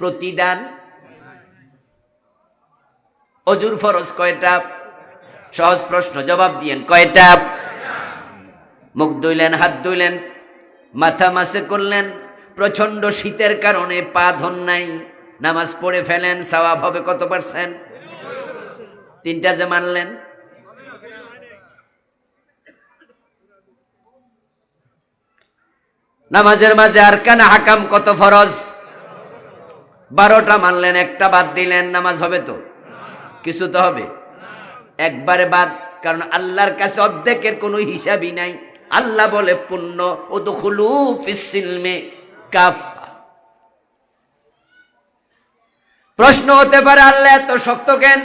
প্রতিদান। অজুর ফরজ কয়টা? সহজ প্রশ্ন, জবাব দিয়েন, কয়টা? মুখ ধুইলেন, হাত ধুইলেন, মাথা মাসে করলেন, প্রচন্ড শীতের কারণে পা ধন নাই, নামাজ পড়ে ফেলেন, সওয়াব হবে কত পার্সেন্ট? 3টা যে মানলেন। নামাজের মাঝে আরকান হাকাম কত ফরজ? 12টা মানলেন, একটা বাদ দিলেন, নামাজ হবে তো? কিছু তো হবে, একবারে বাদ। কারণ আল্লাহর কাছে অর্ধেকের কোনো হিসাবই নাই। আল্লাহ বলে পুণ্য উদখুলু ফিস সিলমে কাফা। প্রশ্ন হতে পারে আল্লাহ এত শক্ত কেন?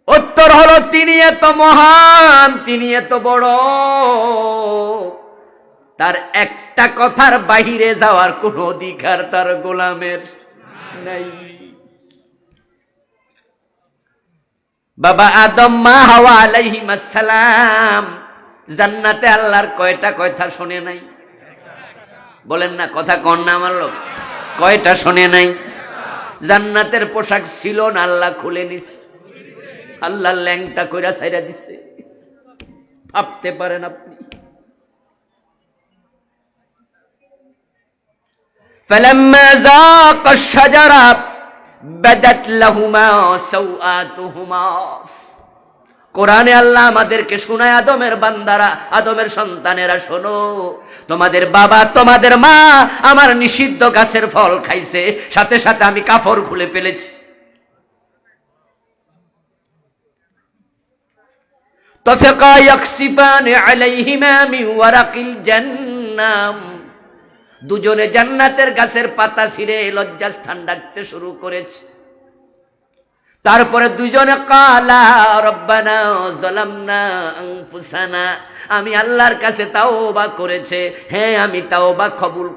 উত্তর হলো তিনি এত মহান, তিনি এত বড়, তার একটা কথার বাহিরে যাওয়ার কোন অধিকার তার গোলামের নাই। বাবা আদম, মা হাওয়া আলাইহিস সালাম জান্নাতে আল্লাহর কয়টা কথা শোনে নাই? বলেন না, কথা কন না আমার লোক, কয়টা শোনে নাই? জান্নাতের পোশাক ছিল না, আল্লাহ খুলে নিছে, আল্লাহ ল্যাংটা কইরা ছাইরা দিছে। ভাবতে পারেন আপনি? فلما ذاق الشجرة بدت لهما سوآتهما। কোরআনে আল্লাহ আমাদেরকে শোনায়, আদমের বান্দারা, আদমের সন্তানেরা, শোনো, তোমাদের বাবা, তোমাদের মা আমার নিষিদ্ধ গাছের ফল খাইছে, সাথে সাথে আমি কাপড় খুলে ফেলেছি। তফাকা ইয়াকসিফান আলাইহিমা মিন ওয়ারাকিল জান্নাম। দুজনে জান্নাতের গাছের পাতা ছিঁড়ে লজ্জাস্থান ডাকতে শুরু করেছে। তারপরে দুজনে কালা রব্বানা যালামনা আনফুসানা, আমি আল্লাহর কাছে তাওবা করেছে, হ্যাঁ আমি তাওবা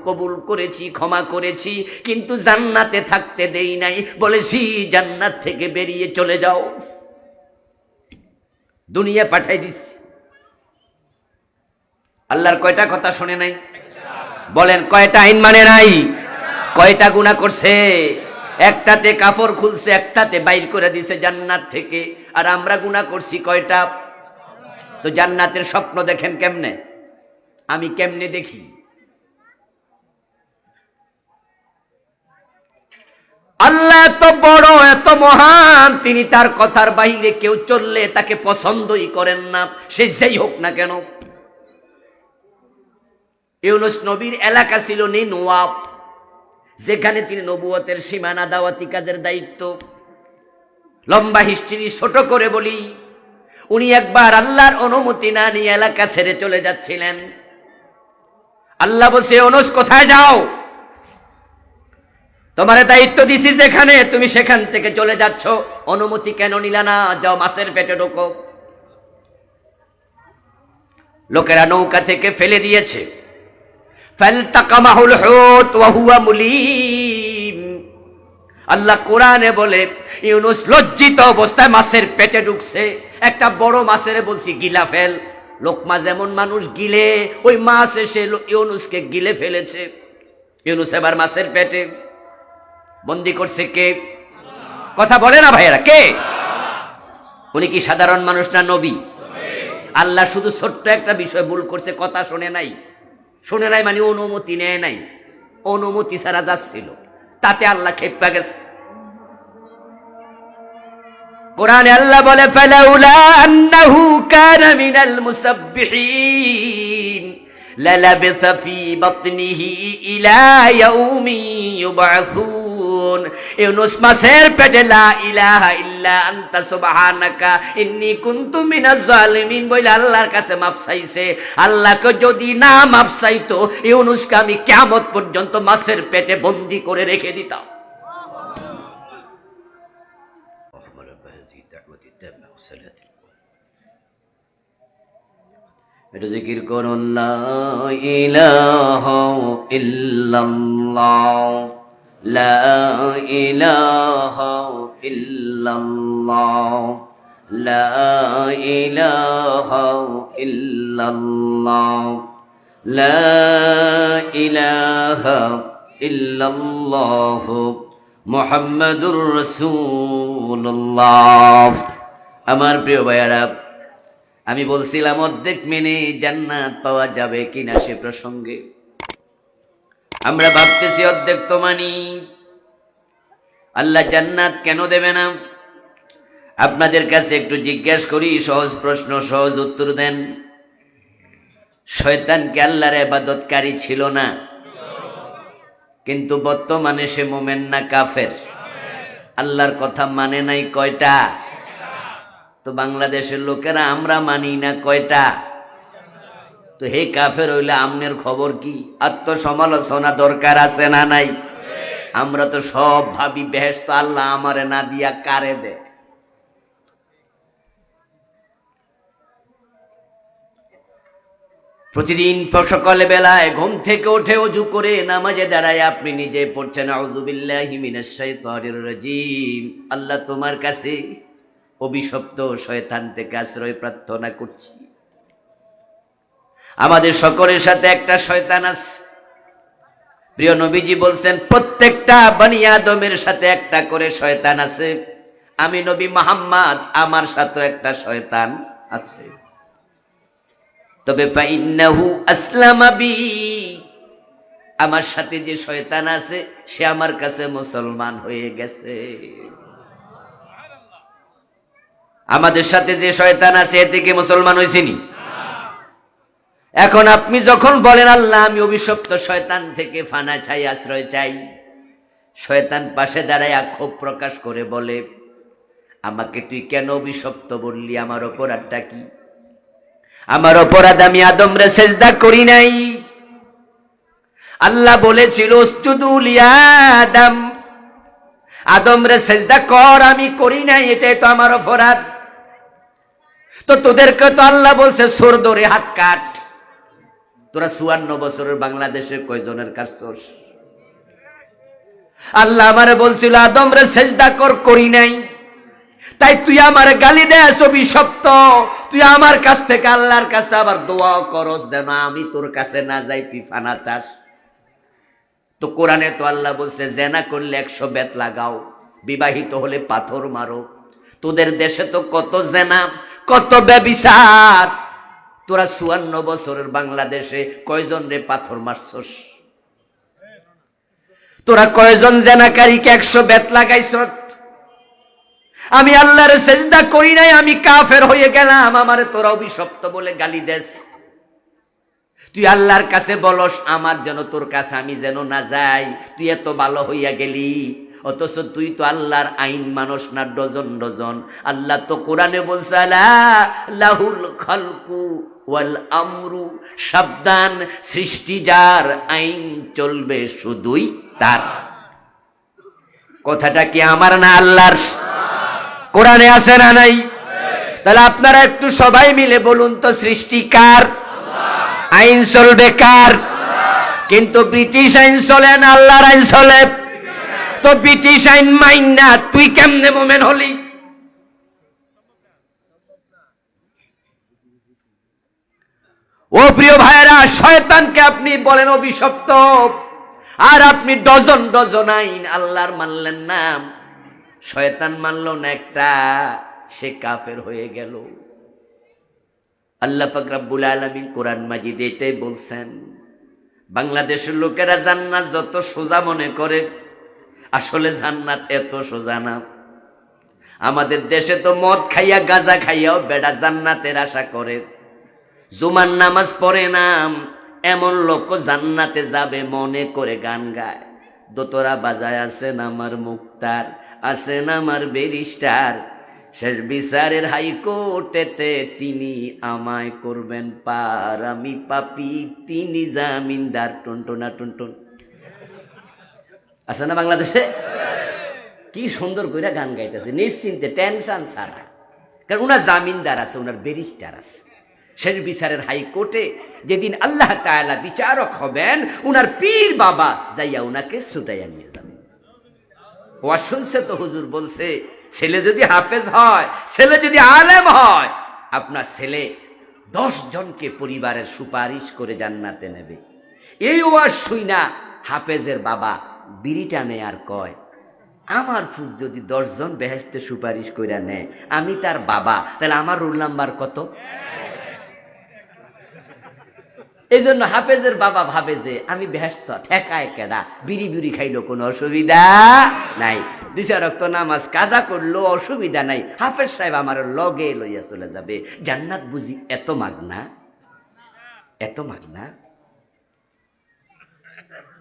কবুল করেছি, ক্ষমা করেছি, কিন্তু জান্নাতে থাকতে দেই নাই, বলেছি জান্নাত থেকে বেরিয়ে চলে যাও, দুনিয়া পাঠাই দিছি। আল্লাহর কয়টা কথা শুনে নাই? বলেন, কয়টা আইন মানে নাই? কয়টা গুনাহ করছে? একটাতে কাপড় খুলছে, একটাতে বাইর করে দিছে জান্নাত থেকে। আর আমরা গুনাহ করছি কয়টা? তো জান্নাতের স্বপ্ন দেখেন কেমনে? আমি কেমনে দেখি? আল্লাহ এত বড়, এত মহান, তিনি তার কথার বাইরে কেউ চললে তাকে পছন্দই করেন না, সে যেই হোক না কেন। ইউনুস নবীর এলাকা ছিল নিনওয়া, যেখানে তিনি নবুয়তের সীমানা, দাওয়াতি কাজের দায়িত্ব। লম্বা হিস্ট্রি ছোট করে বলি, উনি একবার আল্লাহর অনুমতি না নিয়ে এলাকা ছেড়ে চলে যাচ্ছিলেন। আল্লাহ বলছে, ইউনুস কোথায় যাও? তোমার দায়িত্ব দিছি যেখানে, তুমি সেখান থেকে চলে যাচ্ছ, অনুমতি কেন নিলা না? যাও মাছের পেটে ঢোকো। লোকেরা নৌকা থেকে ফেলে দিয়েছে। ফালতাকামাহুল হুত ওয়া হুয়া মুলিম। আল্লাহ কোরআনে বলে, ইউনুস লজ্জিত অবস্থায় মাছের পেটে ঢুকছে। একটা বড় মাছের বলছি গিলা ফেল। লোকমা যেমন মানুষ গিলে, ওই মাছ এসে ইউনুসকে গিলে ফেলেছে। ইউনুস এবার মাছের পেটে। বন্দি করছে কে? কথা বলে না ভাইয়েরা, কে? উনি কি সাধারণ মানুষ না নবী? আল্লাহ শুধু ছোট্ট একটা বিষয় ভুল করছে, কথা শোনে নাই। শুনে নাই মানে অনুমতি নেয় নাই, অনুমতি ছাড়া যাচ্ছিল, তাতে আল্লাহ খেপা গেছে। কোরআনে আল্লাহ বলে, ফালাউলা আন্নাহু কানা মিনাল মুসাব্বিহিন লালাবিসা ফি বাতনিহি ইলা ইয়াউমি ইউবআসুন। ইউনুস মাছের পেটে লা ইলাহা ইল্লা আনতা সুবহানাকা ইন্নী কুনতু মিনাজ জালিমিন বলে আল্লাহর কাছে মাফ চাইছে। আল্লাহকে যদি না মাফ চাইতো, ইউনুসকে আমি কিয়ামত পর্যন্ত মাছের পেটে বন্দী করে রেখে দিতাম। এটা জিকির করুন, লা ইলাহা ইল্লাল্লাহ, লা ইলাহা ইল্লাল্লাহ, লা ইলাহা ইল্লাল্লাহ, লা ইলাহা ইল্লাল্লাহু মুহাম্মাদুর রাসূলুল্লাহ। আমার প্রিয় ভাইয়ারা, আমি বলছিলাম অর্ধেক মেনে জান্নাত পাওয়া যাবে কিনা সে প্রসঙ্গে। আমরা ভাবতেছি অর্ধেক তো মানি, আল্লাহ জান্নাত কেন দেবে না? আপনাদের কাছে একটু জিজ্ঞেস করি, সহজ প্রশ্ন, সহজ উত্তর দেন। শয়তান কি আল্লাহর ইবাদতকারী ছিল না? কিন্তু বর্তমানে সে মুমিন না কাফের? আল্লাহর কথা মানে নাই কয়টা? তো বাংলাদেশের লোকেরা আমরা মানি না কয়টা? তো হে কাফের হইলে আমনের খবর কি? আত্মসমালোচনা দরকার আছে না নাই? আমরা তো সব ভাবি বেহেশত আল্লাহ আমারে না দিয়া কারে দে। প্রতিদিন সকালে বেলায় ঘুম থেকে উঠে ওযু করে নামাজে দাঁড়ায় আপনি নিজে পড়ছেন আউযু বিল্লাহি মিনাশ শাইতানির রাজিম, আল্লাহ তোমার কাছে অভিশপ্ত শয়তান থেকে আশ্রয় প্রার্থনা করছি। আমাদের সকলের সাথে একটা শয়তান আছে। প্রিয় নবীজি বলছেন প্রত্যেকটা বনি আদমের সাথে একটা করে শয়তান আছে। আমি নবী মুহাম্মদ, আমার সাথে একটা শয়তান আছে। তবে ফাইন্নাহু আসলামা বি, আমার সাথে যে শয়তান আছে সে আমার কাছে মুসলমান হয়ে গেছে। আমাদের সাথে যে শয়তান আছে এতে কি মুসলমান হয়েছেনি? এখন আপনি যখন বলেন আল্লাহ আমি অভিশপ্ত শয়তান থেকে ফানা চাই, আশ্রয় চাই, শয়তান পাশে দাঁড়ায় ক্ষোভ প্রকাশ করে বলে আমাকে তুই কেন অভিশপ্ত বললি? আমার অপরাধটা কি? আমার অপরাধ আমি আদমরে সেজদা করি নাই। আল্লাহ বলেছিল উসজুদু লিআদম, আদমরে সেজদা কর, আমি করি নাই, এটাই তো আমার অপরাধ। তো তোদেরকে তো আল্লাহ বলছে সোর ধরে হাত কাট। তোরা ৫৪ বছরের বাংলাদেশে কয়জনের কাজ করছ? আল্লাহ আমারে বলছিল আদমরে সেজদা কর, করি নাই, তাই তুই আমার গালি দেস অভিশপ্ত। তুই আমার কাছ থেকে আল্লাহর কাছে আবার দোয়া করস যেন আমি তোর কাছে না যাই, তুই ফানা চাস। তো কোরআনে তো আল্লাহ বলছে জেনা করলে ১০০ বেত লাগাও, বিবাহিত হলে পাথর মারো। তোদের দেশে তো কত জেনা, কত ব্যভিচার। তোরা ৫৪ বছরের বাংলাদেশে কয়জন রে পাথর মারছস? তোরা কয়জন জেনাকারীকে ১০০ বেত লাগাইছ? আমি আল্লাহর সেজদা করি নাই, আমি কাফের হয়ে গেলাম, আমারে তোরা অভিশপ্ত বলে গালি দেস। তুই আল্লাহর কাছে বলস আমার যেন তোর কাছে আমি যেন না যাই, তুই এত ভালো হইয়া গেলি, অথচ তুই তো আল্লাহর আইন মানুষ না ডজন ডজন। আল্লাহ তো কোরআনে বলছে আলা লাহুল খালকু ওয়াল আমরু, সাবধান, সৃষ্টি যার, আইন চলবে শুধুই তার। কথাটা কি আমার না আল্লাহর? কোরআনে আছে না নাই? তাহলে আপনারা একটু সবাই মিলে বলুন তো সৃষ্টি কার? আইন চলবে কার? কিন্তু ব্রিটিশ আইন চলে না আল্লাহর আইন চলে। তো ব্রিটিশ আইন মাইন না তুই কেমনে মোমেন হলি? ও প্রিয় ভাইয়েরা, শয়তানকে আপনি বলেন অভিশপ্ত, আর আপনি ডজন ডজন আইন আল্লাহর মানলেন না, শয়তান মানল না একটা, সে কাফের হয়ে গেল। আল্লাহ পাক রব্বুল আলামিন কোরআন মাজিদে এটাই বলছেন। বাংলাদেশের লোকেরা জান্নাত যত সোজা মনে করে, আসলে জান্নাত এত সোজা না। আমাদের দেশে তো মদ খাইয়া গাঁজা খাইয়াও বেড়া জান্নাতের আশা করে। জুমার নামাজ পড়ে না এমন লোক জান্নাতে যাবে মনে করে গান গায়। দোতরা বাজায় আছেন আমার মুক্তার, আছেন আমার ব্যারিস্টার, শেষ বিচারের হাইকোর্টেতে তিনি আমায় করবেন পার, আমি পাপী তিনি জামিনদার। টুনটুনা টুনটুন আছে না বাংলাদেশে? কি সুন্দর করে গান গাইতেছে নিশ্চিন্তে, টেনশন ছাড়া। কারণ উনার জামিনদার আছে, উনার ব্যারিস্টার আছে। শেষ বিচারের হাইকোর্টে যেদিন আল্লাহ তাআলা বিচারক হবেন, উনার পীর বাবা যাইয়া উনাকে ছুটাইয়া নিয়ে যাবেন। ওয়াজ শুনছে তো, হুজুর বলছে ছেলে যদি হাফেজ হয়, ছেলে যদি আলেম হয়, আপনার ছেলে 10 জনকে পরিবারের সুপারিশ করে জান্নাতে নেবে। এই ওয়াজ শুইনা হাফেজের বাবা বিড়ি টানে আর কয়, আমার ফুল যদি 10 জন বেহেশতে সুপারিশ কইরা নেয়, আমি তার বাবা, তাহলে আমার রোল নাম্বার কত? এই জন্য হাফেজের বাবা ভাবে যে আমি বেহেশত ঠেকায় কেডা, বিড়ি বিড়ি খাইলো কোনো অসুবিধা নাই, 2 ওয়াক্ত নামাজ কাজা করলো অসুবিধা নাই, হাফেজ সাহেব আমার লগে লইয়া চলে যাবে। জান্নাত বুঝি এত মাগনা, এত মাগনা?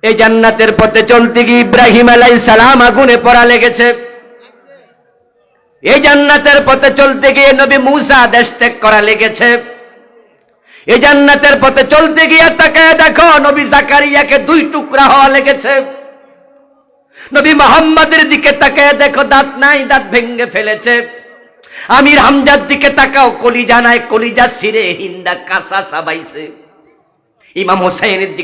এই জান্নাতের পথে চলতে গিয়ে ইব্রাহিম আলাইহিস সালাম আগুনে পড়া লেগেছে। এই জান্নাতের পথে চলতে গিয়ে নবী মূসা দেশ ত্যাগ করা লেগেছে। এই জান্নাতের পথে চলতে গিয়ে তাকায় দেখো নবী জাকারিয়াকে 2 টুকরা হওয়া লেগেছে। নবী মুহাম্মাদের দিকে তাকায় দেখো দাঁত নাই, দাঁত ভেঙে ফেলেছে। আমির হামজার দিকে তাকাও, কলিজা নাই, কলিজা ছিঁড়ে হিন্দা কাঁচা চাবাইছে। ইমাম হোসেনের দিকে